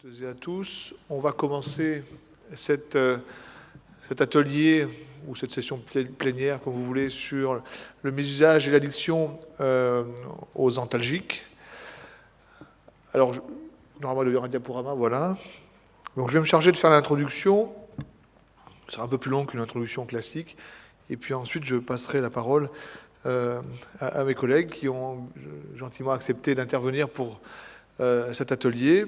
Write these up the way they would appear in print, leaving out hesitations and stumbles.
toutes et à tous. On va commencer cet atelier ou cette session plénière, comme vous voulez, sur le mésusage et l'addiction aux antalgiques. Alors, normalement, il y aura un diaporama, voilà. Donc, je vais me charger de faire l'introduction. Ce sera un peu plus long qu'une introduction classique. Et puis ensuite, je passerai la parole à mes collègues qui ont gentiment accepté d'intervenir pour cet atelier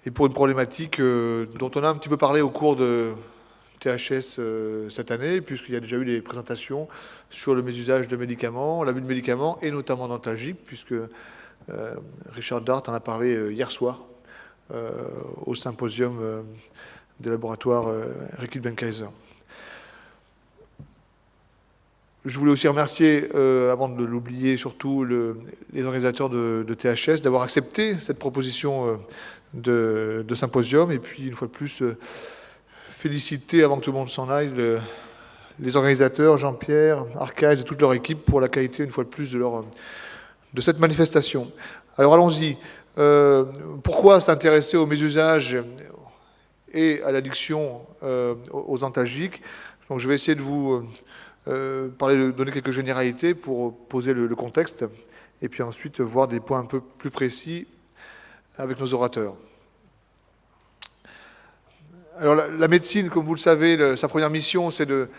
et pour une problématique dont on a un petit peu parlé au cours de THS cette année, puisqu'il y a déjà eu des présentations sur le mésusage de médicaments, l'abus de médicaments et notamment d'antalgiques, puisque Richard Dart en a parlé hier soir au symposium des laboratoires Reckitt Benckiser. Je voulais aussi remercier, avant de l'oublier surtout, les organisateurs de THS d'avoir accepté cette proposition de symposium. Et puis, une fois de plus, féliciter, avant que tout le monde s'en aille, les organisateurs, Jean-Pierre, Archives et toute leur équipe pour la qualité, une fois de plus, de cette manifestation. Alors, allons-y. Pourquoi s'intéresser au mésusage et à l'addiction aux antalgiques? Donc, je vais essayer de vous donner quelques généralités pour poser le contexte, et puis ensuite voir des points un peu plus précis avec nos orateurs. Alors la médecine, comme vous le savez, sa première mission, c'est de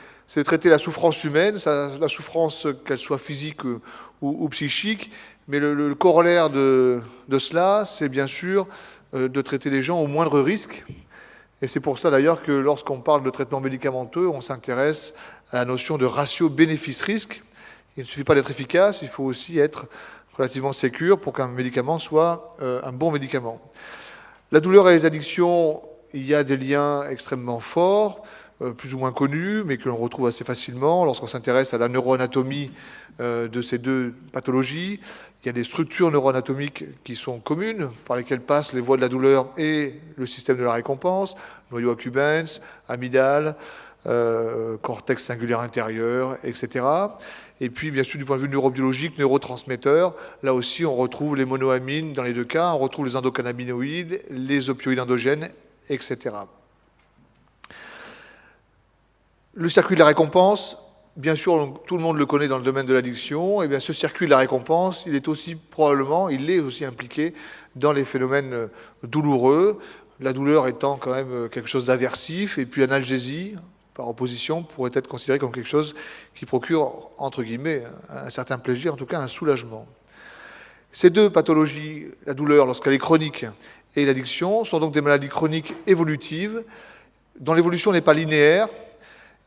traiter la souffrance humaine, la souffrance qu'elle soit physique ou psychique, mais le corollaire de cela, c'est bien sûr de traiter les gens au moindre risque. Et c'est pour ça d'ailleurs que lorsqu'on parle de traitement médicamenteux, on s'intéresse à la notion de ratio bénéfice-risque. Il ne suffit pas d'être efficace, il faut aussi être relativement sécure pour qu'un médicament soit un bon médicament. La douleur et les addictions, il y a des liens extrêmement forts, plus ou moins connus, mais que l'on retrouve assez facilement lorsqu'on s'intéresse à la neuroanatomie de ces deux pathologies. Il y a des structures neuroanatomiques qui sont communes, par lesquelles passent les voies de la douleur et le système de la récompense, noyau accumbens, amygdale, cortex singulaire intérieur, etc. Et puis, bien sûr, du point de vue neurobiologique, neurotransmetteurs, là aussi, on retrouve les monoamines dans les deux cas, on retrouve les endocannabinoïdes, les opioïdes endogènes, etc. Le circuit de la récompense, bien sûr, tout le monde le connaît dans le domaine de l'addiction, et bien ce circuit de la récompense, il est aussi impliqué dans les phénomènes douloureux, la douleur étant quand même quelque chose d'aversif, et puis l'analgésie, par opposition, pourrait être considérée comme quelque chose qui procure, entre guillemets, un certain plaisir, en tout cas un soulagement. Ces deux pathologies, la douleur lorsqu'elle est chronique et l'addiction, sont donc des maladies chroniques évolutives, dont l'évolution n'est pas linéaire,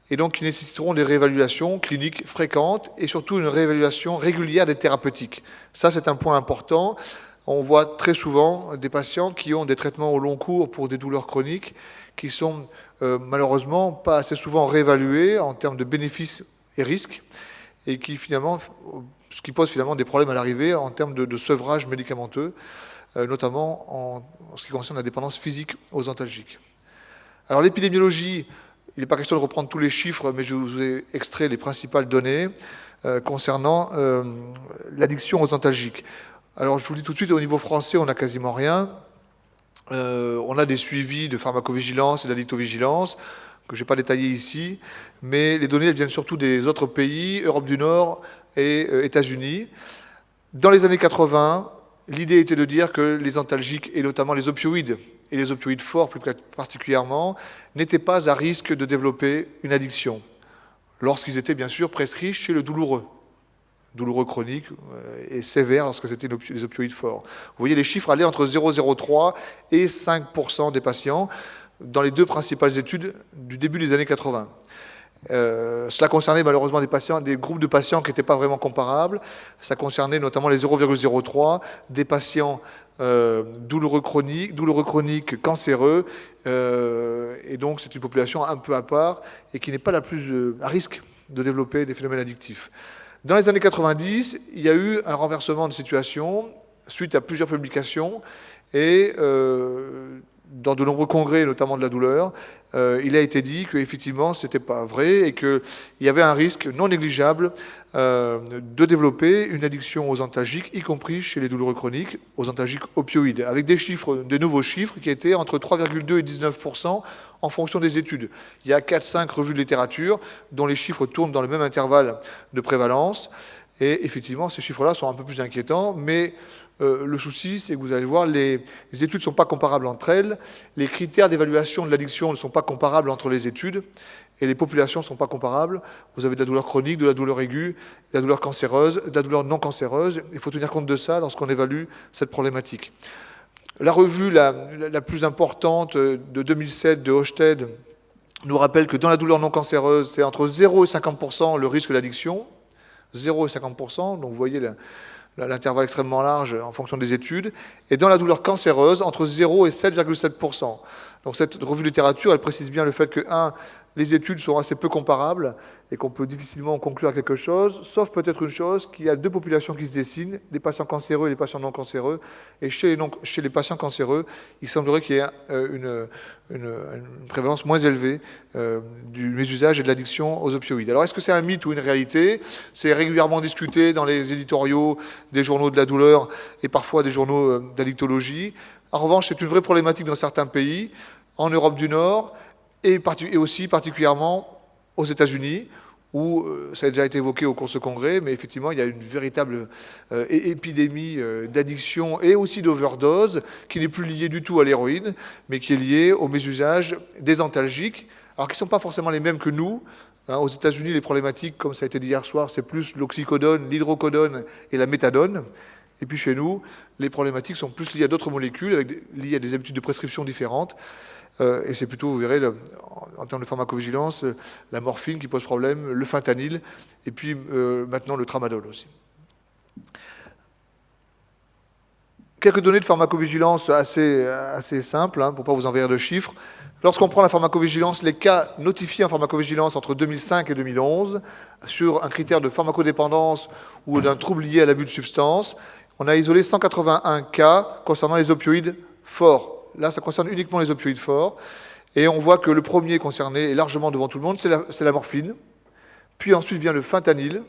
et donc qui nécessiteront des réévaluations cliniques fréquentes et surtout une réévaluation régulière des thérapeutiques. Ça, c'est un point important. On voit très souvent des patients qui ont des traitements au long cours pour des douleurs chroniques qui sont malheureusement pas assez souvent réévalués en termes de bénéfices et risques, et qui finalement, ce qui pose finalement des problèmes à l'arrivée en termes de sevrage médicamenteux, notamment en ce qui concerne la dépendance physique aux antalgiques. Alors l'épidémiologie, il n'est pas question de reprendre tous les chiffres, mais je vous ai extrait les principales données concernant l'addiction aux antalgiques. Alors je vous le dis tout de suite, au niveau français, on n'a quasiment rien. On a des suivis de pharmacovigilance et d'addictovigilance, que je n'ai pas détaillé ici, mais les données elles viennent surtout des autres pays, Europe du Nord et États-Unis. Dans les années 80, l'idée était de dire que les antalgiques, et notamment les opioïdes, et les opioïdes forts plus particulièrement, n'étaient pas à risque de développer une addiction, lorsqu'ils étaient bien sûr prescrits chez le douloureux chronique et sévère lorsque c'était les opioïdes forts. Vous voyez, les chiffres allaient entre 0,03 et 5% des patients dans les deux principales études du début des années 80. Cela concernait malheureusement des groupes de patients qui n'étaient pas vraiment comparables. Ça concernait notamment les 0,03, des patients douloureux chroniques, cancéreux, et donc c'est une population un peu à part et qui n'est pas la plus à risque de développer des phénomènes addictifs. Dans les années 90, il y a eu un renversement de situation suite à plusieurs publications et dans de nombreux congrès, notamment de la douleur, il a été dit qu'effectivement, ce n'était pas vrai et qu'il y avait un risque non négligeable de développer une addiction aux antalgiques, y compris chez les douloureux chroniques, aux antalgiques opioïdes, avec des nouveaux chiffres qui étaient entre 3,2 et 19% en fonction des études. Il y a 4-5 revues de littérature dont les chiffres tournent dans le même intervalle de prévalence. Et effectivement, ces chiffres-là sont un peu plus inquiétants, mais le souci, c'est que vous allez voir, les études ne sont pas comparables entre elles, les critères d'évaluation de l'addiction ne sont pas comparables entre les études, et les populations ne sont pas comparables. Vous avez de la douleur chronique, de la douleur aiguë, de la douleur cancéreuse, de la douleur non cancéreuse. Il faut tenir compte de ça lorsqu'on évalue cette problématique. La revue la plus importante de 2007 de Hosted nous rappelle que dans la douleur non cancéreuse, c'est entre 0 et 50% le risque d'addiction. 0 et 50%, donc vous voyez l'intervalle extrêmement large en fonction des études, et dans la douleur cancéreuse, entre 0 et 7,7%. Donc cette revue de littérature, elle précise bien le fait que, 1, les études sont assez peu comparables et qu'on peut difficilement conclure à quelque chose, sauf peut-être une chose, qu'il y a deux populations qui se dessinent, les patients cancéreux et les patients non cancéreux, et chez les patients cancéreux, il semblerait qu'il y ait une prévalence moins élevée du mésusage et de l'addiction aux opioïdes. Alors est-ce que c'est un mythe ou une réalité? C'est régulièrement discuté dans les éditoriaux des journaux de la douleur et parfois des journaux d'addictologie. En revanche, c'est une vraie problématique dans certains pays, en Europe du Nord, et aussi particulièrement aux États-Unis, où ça a déjà été évoqué au cours de ce congrès, mais effectivement, il y a une véritable épidémie d'addiction et aussi d'overdose, qui n'est plus liée du tout à l'héroïne, mais qui est liée au mésusage des antalgiques, alors qui ne sont pas forcément les mêmes que nous. Aux États-Unis, les problématiques, comme ça a été dit hier soir, c'est plus l'oxycodone, l'hydrocodone et la méthadone. Et puis chez nous, les problématiques sont plus liées à d'autres molécules, liées à des habitudes de prescription différentes. Et c'est plutôt, vous verrez, en termes de pharmacovigilance, la morphine qui pose problème, le fentanyl, et puis maintenant le tramadol aussi. Quelques données de pharmacovigilance assez simples, pour ne pas vous envahir de chiffres. Lorsqu'on prend la pharmacovigilance, les cas notifiés en pharmacovigilance entre 2005 et 2011, sur un critère de pharmacodépendance ou d'un trouble lié à l'abus de substances, on a isolé 181 cas concernant les opioïdes forts. Là, ça concerne uniquement les opioïdes forts. Et on voit que le premier concerné est largement devant tout le monde, c'est la morphine. Puis ensuite vient le fentanyl,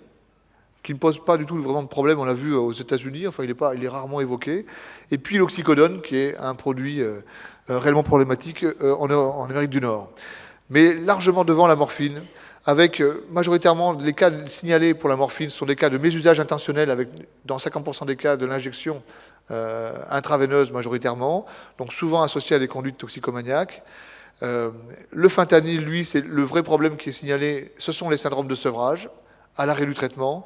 qui ne pose pas du tout vraiment de problème, on l'a vu aux États-Unis, enfin il est rarement évoqué. Et puis l'oxycodone, qui est un produit réellement problématique en Amérique du Nord. Mais largement devant la morphine, avec majoritairement les cas signalés pour la morphine sont des cas de mésusage intentionnel, avec dans 50% des cas de l'injection intraveineuse majoritairement, donc souvent associé à des conduites toxicomaniaques. Le fentanyl, lui, c'est le vrai problème qui est signalé, ce sont les syndromes de sevrage, à l'arrêt du traitement.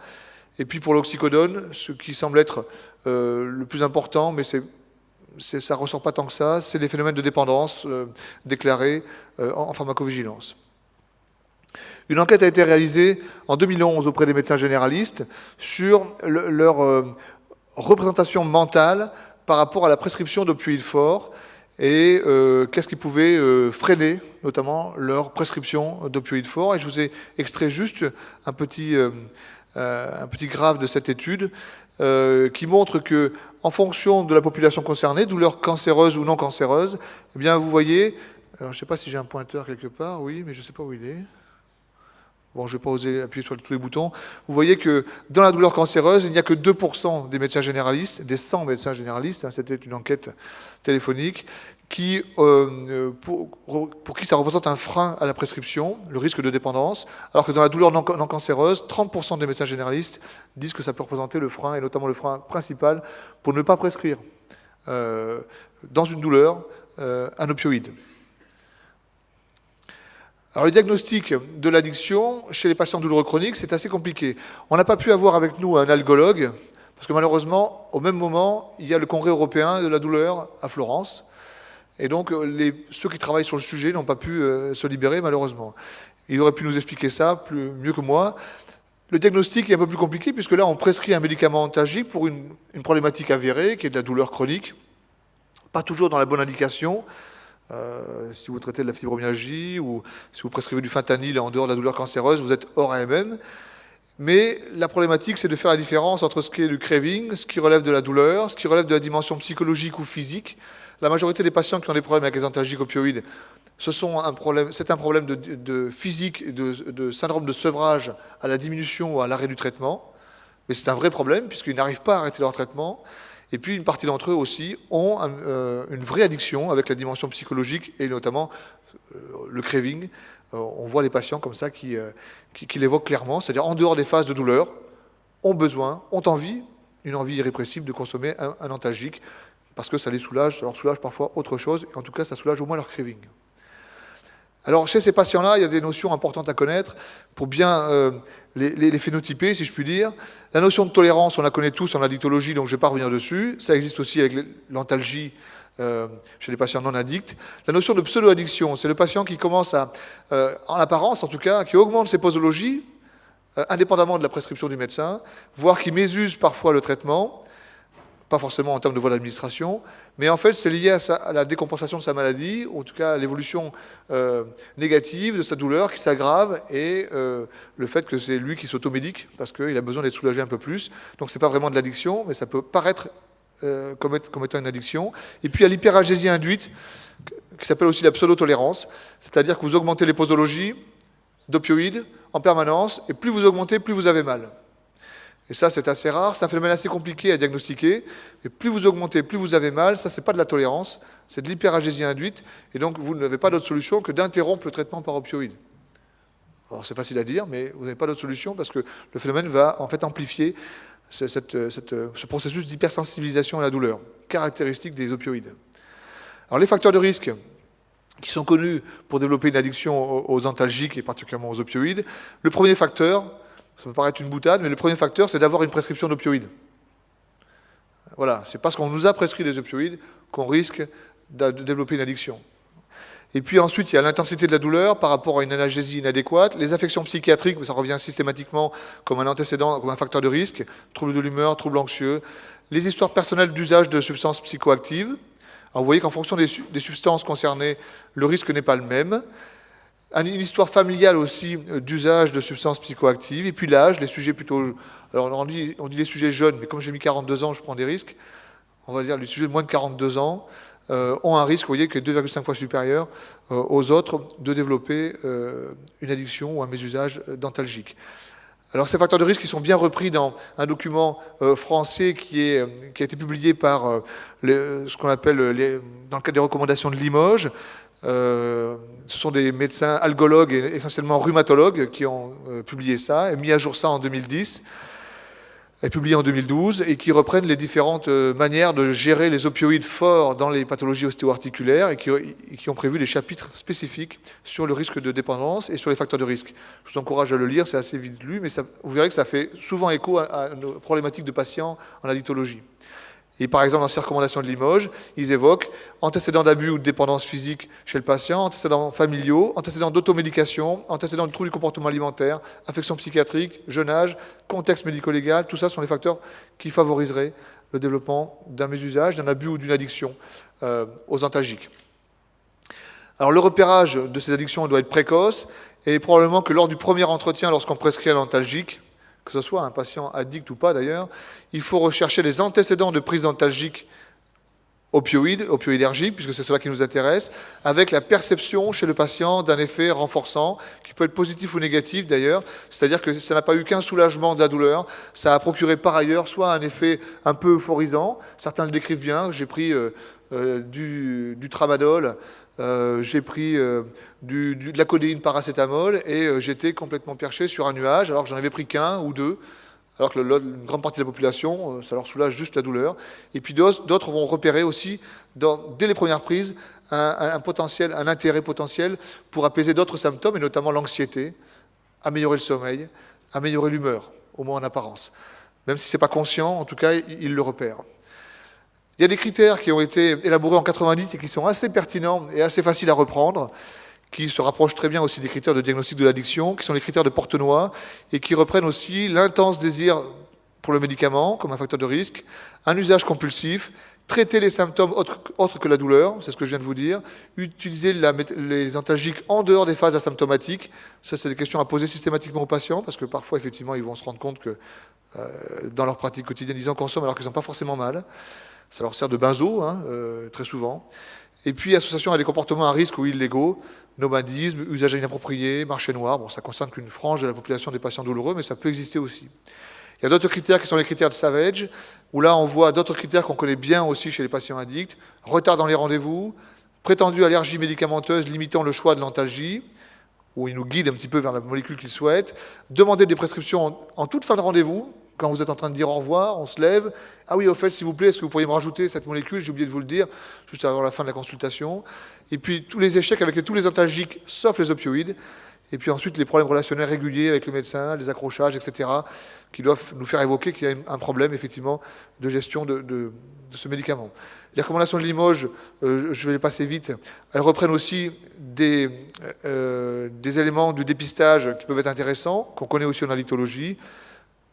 Et puis pour l'oxycodone, ce qui semble être le plus important, mais ça ne ressort pas tant que ça, c'est les phénomènes de dépendance déclarés en pharmacovigilance. Une enquête a été réalisée en 2011 auprès des médecins généralistes sur leur représentation mentale par rapport à la prescription d'opioïdes forts et qu'est-ce qui pouvait freiner notamment leur prescription d'opioïdes forts. Et je vous ai extrait juste un petit graphe de cette étude qui montre que, en fonction de la population concernée, douleur cancéreuse ou non cancéreuse, eh bien vous voyez, alors je ne sais pas si j'ai un pointeur quelque part, oui, mais je ne sais pas où il est. Bon, je ne vais pas oser appuyer sur tous les boutons. Vous voyez que dans la douleur cancéreuse, il n'y a que 2% des médecins généralistes, des 100 médecins généralistes, c'était une enquête téléphonique, pour qui ça représente un frein à la prescription, le risque de dépendance, alors que dans la douleur non cancéreuse, 30% des médecins généralistes disent que ça peut représenter le frein, et notamment le frein principal, pour ne pas prescrire dans une douleur un opioïde. Alors, le diagnostic de l'addiction chez les patients douloureux chroniques, c'est assez compliqué. On n'a pas pu avoir avec nous un algologue, parce que malheureusement, au même moment, il y a le Congrès européen de la douleur à Florence. Et donc, ceux qui travaillent sur le sujet n'ont pas pu se libérer, malheureusement. Il aurait pu nous expliquer ça mieux que moi. Le diagnostic est un peu plus compliqué, puisque là, on prescrit un médicament antalgique pour une problématique avérée, qui est de la douleur chronique, pas toujours dans la bonne indication. Si vous traitez de la fibromyalgie ou si vous prescrivez du fentanyl en dehors de la douleur cancéreuse, vous êtes hors AMM. Mais la problématique, c'est de faire la différence entre ce qui est du craving, ce qui relève de la douleur, ce qui relève de la dimension psychologique ou physique. la majorité des patients qui ont des problèmes avec les antalgiques opioïdes, c'est un problème de physique et de syndrome de sevrage à la diminution ou à l'arrêt du traitement. Mais c'est un vrai problème, puisqu'ils n'arrivent pas à arrêter leur traitement. Et puis, une partie d'entre eux aussi ont une vraie addiction avec la dimension psychologique et notamment le craving. On voit les patients comme ça qui l'évoquent clairement, c'est-à-dire en dehors des phases de douleur, ont besoin, ont envie, une envie irrépressible de consommer un antalgique parce que ça les soulage, ça leur soulage parfois autre chose, et en tout cas, ça soulage au moins leur craving. Alors, chez ces patients-là, il y a des notions importantes à connaître pour bien les phénotyper, si je puis dire. La notion de tolérance, on la connaît tous en addictologie, donc je ne vais pas revenir dessus. Ça existe aussi avec l'antalgie chez les patients non addicts. La notion de pseudo-addiction, c'est le patient qui commence à, en apparence en tout cas, qui augmente ses posologies, indépendamment de la prescription du médecin, voire qui mésuse parfois le traitement, pas forcément en termes de voie d'administration, mais en fait c'est lié à la décompensation de sa maladie, ou en tout cas à l'évolution négative de sa douleur qui s'aggrave, et le fait que c'est lui qui s'automédique parce qu'il a besoin d'être soulagé un peu plus. Donc c'est pas vraiment de l'addiction, mais ça peut paraître comme étant une addiction. Et puis il y a l'hyperalgésie induite, qui s'appelle aussi la pseudo-tolérance, c'est-à-dire que vous augmentez les posologies d'opioïdes en permanence, et plus vous augmentez, plus vous avez mal. Et ça, c'est assez rare, c'est un phénomène assez compliqué à diagnostiquer, et plus vous augmentez, plus vous avez mal, ça, c'est pas de la tolérance, c'est de l'hyperalgésie induite, et donc vous n'avez pas d'autre solution que d'interrompre le traitement par opioïdes. Alors c'est facile à dire, mais vous n'avez pas d'autre solution parce que le phénomène va en fait amplifier ce processus d'hypersensibilisation à la douleur, caractéristique des opioïdes. Alors les facteurs de risque qui sont connus pour développer une addiction aux antalgiques et particulièrement aux opioïdes, le premier facteur, ça peut paraître une boutade, mais le premier facteur, c'est d'avoir une prescription d'opioïdes. Voilà, c'est parce qu'on nous a prescrit des opioïdes qu'on risque de développer une addiction. Et puis ensuite, il y a l'intensité de la douleur par rapport à une analgésie inadéquate, les affections psychiatriques, ça revient systématiquement comme un antécédent, comme un facteur de risque, troubles de l'humeur, troubles anxieux, les histoires personnelles d'usage de substances psychoactives. Alors vous voyez qu'en fonction des substances concernées, le risque n'est pas le même. Une histoire familiale aussi d'usage de substances psychoactives. Et puis l'âge, les sujets plutôt... Alors on dit les sujets jeunes, mais comme j'ai mis 42 ans, je prends des risques. On va dire les sujets de moins de 42 ans ont un risque, vous voyez, qui est 2,5 fois supérieur aux autres de développer une addiction ou un mésusage d'antalgiques. Alors ces facteurs de risque, ils sont bien repris dans un document français qui a été publié par ce qu'on appelle, dans le cadre des recommandations de Limoges. Ce sont des médecins algologues et essentiellement rhumatologues qui ont publié ça et mis à jour ça en 2010, et publié en 2012, et qui reprennent les différentes manières de gérer les opioïdes forts dans les pathologies ostéo-articulaires et qui ont prévu des chapitres spécifiques sur le risque de dépendance et sur les facteurs de risque. Je vous encourage à le lire, c'est assez vite lu, mais vous verrez que ça fait souvent écho à nos problématiques de patients en addictologie. Et par exemple, dans ces recommandations de Limoges, ils évoquent antécédents d'abus ou de dépendance physique chez le patient, antécédents familiaux, antécédents d'automédication, antécédents de troubles du comportement alimentaire, affections psychiatriques, jeune âge, contexte médico-légal, tout ça sont les facteurs qui favoriseraient le développement d'un mésusage, d'un abus ou d'une addiction aux antalgiques. Alors le repérage de ces addictions doit être précoce, et probablement que lors du premier entretien, lorsqu'on prescrit un antalgique, que ce soit un patient addict ou pas d'ailleurs, il faut rechercher les antécédents de prise d'antalgiques opioïdergiques, puisque c'est cela qui nous intéresse, avec la perception chez le patient d'un effet renforçant, qui peut être positif ou négatif d'ailleurs, c'est-à-dire que ça n'a pas eu qu'un soulagement de la douleur, ça a procuré par ailleurs soit un effet un peu euphorisant, certains le décrivent bien, j'ai pris du tramadol, j'ai pris de la codéine paracétamol et j'étais complètement perché sur un nuage alors que j'en avais pris qu'un ou deux, alors que une grande partie de la population, ça leur soulage juste la douleur. Et puis d'autres vont repérer aussi, dès les premières prises, un intérêt potentiel pour apaiser d'autres symptômes, et notamment l'anxiété, améliorer le sommeil, améliorer l'humeur, au moins en apparence. Même si ce n'est pas conscient, en tout cas, ils le repèrent. Il y a des critères qui ont été élaborés en 90 et qui sont assez pertinents et assez faciles à reprendre, qui se rapprochent très bien aussi des critères de diagnostic de l'addiction, qui sont les critères de Portenoy, et qui reprennent aussi l'intense désir pour le médicament comme un facteur de risque, un usage compulsif, traiter les symptômes autres que la douleur, c'est ce que je viens de vous dire, utiliser les antalgiques en dehors des phases asymptomatiques, ça c'est des questions à poser systématiquement aux patients, parce que parfois effectivement ils vont se rendre compte que dans leur pratique quotidienne ils en consomment alors qu'ils n'ont pas forcément mal, ça leur sert de benzo, hein, très souvent. Et puis association à des comportements à risque ou illégaux, nomadisme, usage inapproprié, marché noir, bon ça concerne qu'une frange de la population des patients douloureux, mais ça peut exister aussi. Il y a d'autres critères qui sont les critères de Savage, où là on voit d'autres critères qu'on connaît bien aussi chez les patients addicts, retard dans les rendez-vous, prétendue allergie médicamenteuse limitant le choix de l'antalgie, où il nous guide un petit peu vers la molécule qu'il souhaite, demander des prescriptions en toute fin de rendez-vous, quand vous êtes en train de dire au revoir, on se lève, ah oui au fait s'il vous plaît, est-ce que vous pourriez me rajouter cette molécule, j'ai oublié de vous le dire, juste avant la fin de la consultation, et puis tous les échecs avec tous les antalgiques, sauf les opioïdes, et puis ensuite les problèmes relationnels réguliers avec le médecin, les accrochages, etc., qui doivent nous faire évoquer qu'il y a un problème, effectivement, de gestion de ce médicament. Les recommandations de Limoges, je vais les passer vite, elles reprennent aussi des éléments de dépistage qui peuvent être intéressants, qu'on connaît aussi en addictologie,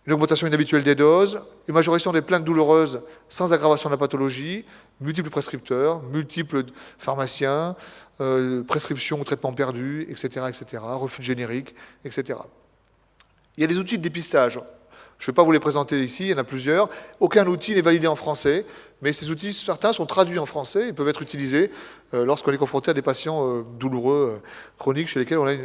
une augmentation inhabituelle des doses, une majoration des plaintes douloureuses sans aggravation de la pathologie, multiples prescripteurs, multiples pharmaciens, prescriptions ou traitements perdus, etc., refus de générique, etc. Il y a des outils de dépistage. Je ne vais pas vous les présenter ici, il y en a plusieurs. Aucun outil n'est validé en français, mais ces outils, certains sont traduits en français et peuvent être utilisés lorsqu'on est confronté à des patients douloureux, chroniques, chez lesquels on a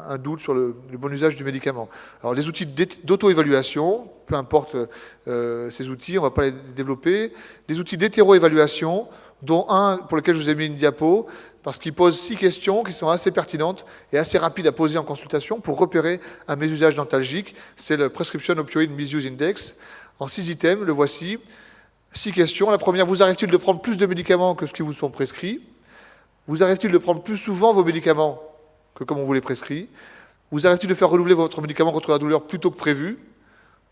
un doute sur le bon usage du médicament. Alors, les outils d'auto-évaluation, peu importe ces outils, on ne va pas les développer. Des outils d'hétéro-évaluation, dont un pour lequel je vous ai mis une diapo, parce qu'il pose 6 questions qui sont assez pertinentes et assez rapides à poser en consultation pour repérer un mésusage d'antalgique. C'est le Prescription Opioid Misuse Index. En 6 items, le voici. 6 questions. La première, vous arrive-t-il de prendre plus de médicaments que ce qui vous sont prescrits? Vous arrive-t-il de prendre plus souvent vos médicaments que comme on vous les prescrit? Vous arrive-t-il de faire renouveler votre médicament contre la douleur plus tôt que prévu?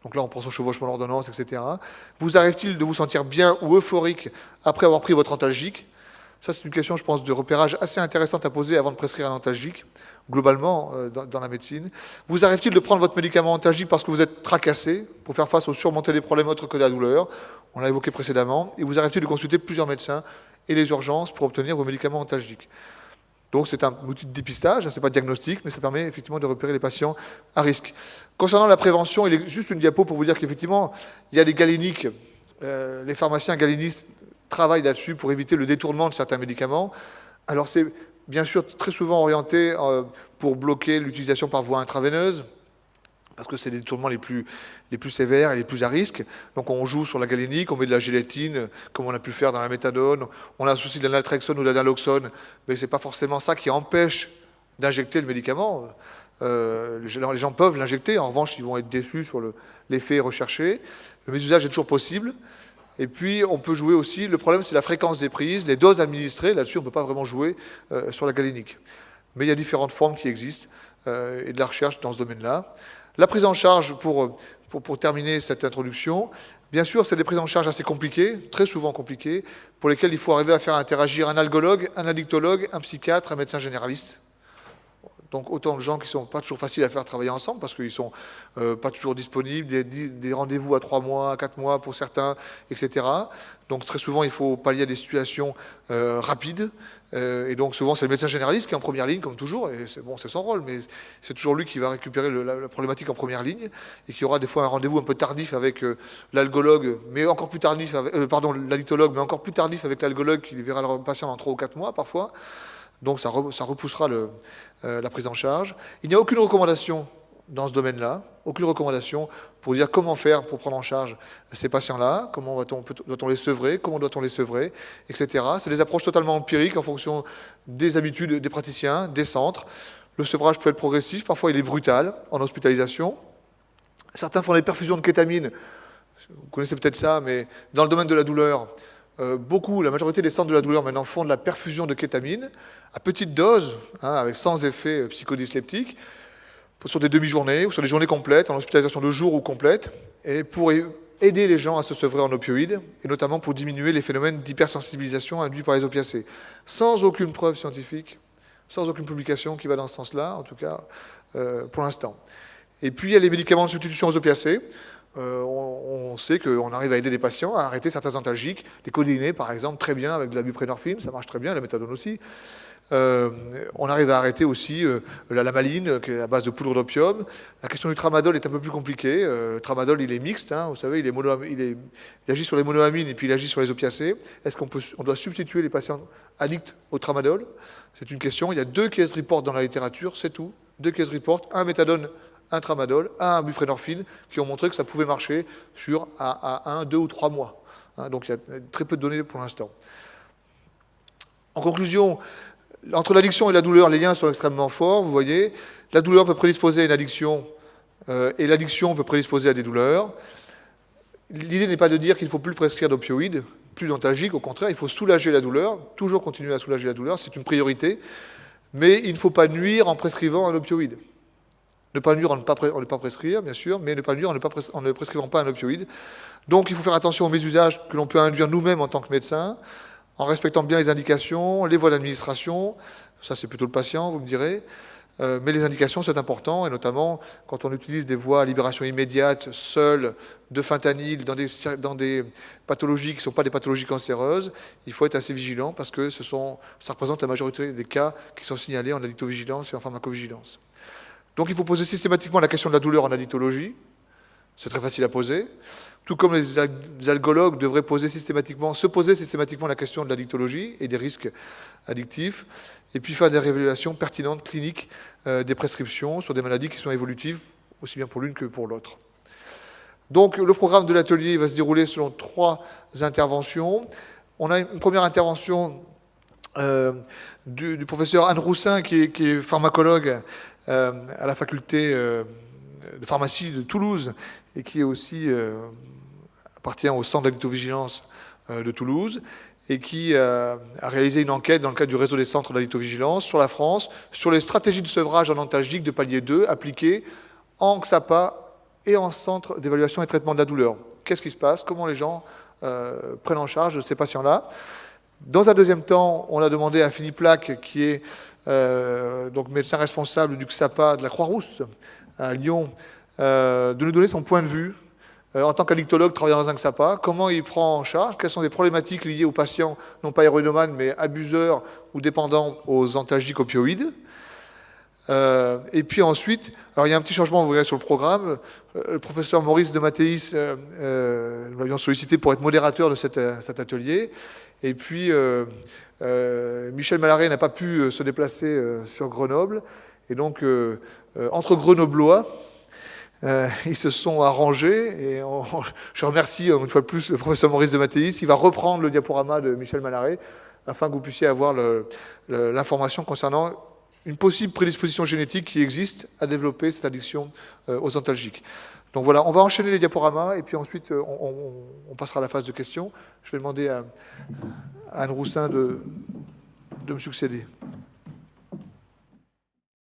Donc là, on pense au chevauchement de l'ordonnance, etc. Vous arrive-t-il de vous sentir bien ou euphorique après avoir pris votre antalgique? Ça, c'est une question, je pense, de repérage assez intéressante à poser avant de prescrire un antalgique, globalement, dans la médecine. Vous arrive-t-il de prendre votre médicament antalgique parce que vous êtes tracassé, pour faire face ou surmonter des problèmes autres que la douleur? On l'a évoqué précédemment. Et vous arrive-t-il de consulter plusieurs médecins et les urgences pour obtenir vos médicaments antalgiques? Donc c'est un outil de dépistage, ce n'est pas diagnostic, mais ça permet effectivement de repérer les patients à risque. Concernant la prévention, il est juste une diapo pour vous dire qu'effectivement, il y a les galéniques, les pharmaciens galenistes travaillent là-dessus pour éviter le détournement de certains médicaments. Alors c'est bien sûr très souvent orienté pour bloquer l'utilisation par voie intraveineuse, parce que c'est les détournements les plus sévères et les plus à risque. Donc on joue sur la galénique, on met de la gélatine, comme on a pu faire dans la méthadone, on a aussi de la naltrexone ou de la naloxone, mais ce n'est pas forcément ça qui empêche d'injecter le médicament. Les gens peuvent l'injecter, en revanche, ils vont être déçus sur l'effet recherché. Le mésusage est toujours possible. Et puis, on peut jouer aussi, le problème, c'est la fréquence des prises, les doses administrées. Là-dessus, on ne peut pas vraiment jouer sur la galénique. Mais il y a différentes formes qui existent et de la recherche dans ce domaine-là. La prise en charge, pour terminer cette introduction, bien sûr, c'est des prises en charge assez compliquées, très souvent compliquées, pour lesquelles il faut arriver à faire interagir un algologue, un addictologue, un psychiatre, un médecin généraliste. Donc autant de gens qui ne sont pas toujours faciles à faire travailler ensemble parce qu'ils ne sont pas toujours disponibles, des rendez-vous à 3 mois, à 4 mois pour certains, etc. Donc très souvent, il faut pallier à des situations rapides. Et donc souvent, c'est le médecin généraliste qui est en première ligne, comme toujours. Et c'est bon, c'est son rôle, mais c'est toujours lui qui va récupérer la problématique en première ligne et qui aura des fois un rendez-vous un peu tardif avec l'algologue, mais encore plus tardif, l'addictologue, mais encore plus tardif avec l'algologue qui verra le patient dans 3 ou 4 mois parfois. Donc ça repoussera la prise en charge. Il n'y a aucune recommandation dans ce domaine-là, aucune recommandation pour dire comment faire pour prendre en charge ces patients-là, comment doit-on les sevrer, comment doit-on les sevrer, etc. C'est des approches totalement empiriques en fonction des habitudes des praticiens, des centres. Le sevrage peut être progressif, parfois il est brutal en hospitalisation. Certains font des perfusions de kétamine, vous connaissez peut-être ça, mais dans le domaine de la douleur, la majorité des centres de la douleur maintenant font de la perfusion de kétamine à petite dose, avec sans effet psychodysleptique, sur des demi-journées ou sur des journées complètes, en hospitalisation de jour ou complète, et pour aider les gens à se sevrer en opioïdes, et notamment pour diminuer les phénomènes d'hypersensibilisation induits par les opiacés, sans aucune preuve scientifique, sans aucune publication qui va dans ce sens-là, en tout cas pour l'instant. Et puis il y a les médicaments de substitution aux opiacés. on sait qu'on arrive à aider des patients à arrêter certains antalgiques, les codéinés par exemple, très bien avec de la buprenorphine, ça marche très bien, la méthadone aussi. On arrive à arrêter aussi la maline, qui est à base de poudre d'opium. La question du tramadol est un peu plus compliquée. Le tramadol, il est mixte, hein, vous savez, il agit sur les monoamines et puis il agit sur les opiacés. Est-ce qu'on doit substituer les patients addicts au tramadol? C'est une question. Il y a 2 case reports dans la littérature, c'est tout. 2 case reports, un méthadone, un tramadol, un buprenorphine, qui ont montré que ça pouvait marcher sur à 1, 2 ou 3 mois. Hein, donc il y a très peu de données pour l'instant. En conclusion, entre l'addiction et la douleur, les liens sont extrêmement forts, vous voyez. La douleur peut prédisposer à une addiction et l'addiction peut prédisposer à des douleurs. L'idée n'est pas de dire qu'il ne faut plus prescrire d'opioïdes, plus d'antalgiques, au contraire, il faut soulager la douleur, toujours continuer à soulager la douleur, c'est une priorité, mais il ne faut pas nuire en prescrivant un opioïde. Ne pas nuire en ne pas prescrire, bien sûr, mais ne pas nuire en ne prescrivant pas un opioïde. Donc il faut faire attention aux mésusages que l'on peut induire nous-mêmes en tant que médecin, en respectant bien les indications, les voies d'administration, ça c'est plutôt le patient, vous me direz, mais les indications c'est important, et notamment quand on utilise des voies à libération immédiate, seules, de fentanyl, dans des pathologies qui ne sont pas des pathologies cancéreuses, il faut être assez vigilant parce que ça représente la majorité des cas qui sont signalés en addictovigilance et en pharmacovigilance. Donc il faut poser systématiquement la question de la douleur en addictologie, c'est très facile à poser, tout comme les algologues devraient se poser systématiquement la question de l'addictologie et des risques addictifs, et puis faire des révélations pertinentes cliniques des prescriptions sur des maladies qui sont évolutives, aussi bien pour l'une que pour l'autre. Donc le programme de l'atelier va se dérouler selon 3 interventions. On a une première intervention du professeur Anne Roussin, qui est pharmacologue à la faculté de pharmacie de Toulouse, et qui est aussi appartient au centre d'addictovigilance de Toulouse, et qui a réalisé une enquête dans le cadre du réseau des centres d'addictovigilance sur la France, sur les stratégies de sevrage en antalgique de palier 2 appliquées en XAPA et en centre d'évaluation et traitement de la douleur. Qu'est-ce qui se passe? Comment les gens prennent en charge ces patients-là? Dans un deuxième temps, on a demandé à Philippe Lac, qui est donc médecin responsable du XAPA de la Croix-Rousse à Lyon, de nous donner son point de vue en tant qu'addictologue travaillant dans un XAPA, comment il prend en charge, quelles sont les problématiques liées aux patients, non pas héroïnomanes, mais abuseurs ou dépendants aux antalgiques opioïdes. Et puis ensuite, alors il y a un petit changement, vous verrez sur le programme, le professeur Maurice de Mattéis, nous l'avions sollicité pour être modérateur de cet atelier, et puis Michel Malaré n'a pas pu se déplacer sur Grenoble, et donc entre Grenoblois, ils se sont arrangés, et je remercie une fois de plus le professeur Maurice de Mattéis. Il va reprendre le diaporama de Michel Malaré afin que vous puissiez avoir l'information concernant une possible prédisposition génétique qui existe à développer cette addiction aux antalgiques. Donc voilà, on va enchaîner les diaporamas et puis ensuite on passera à la phase de questions. Je vais demander à Anne Roussin de me succéder.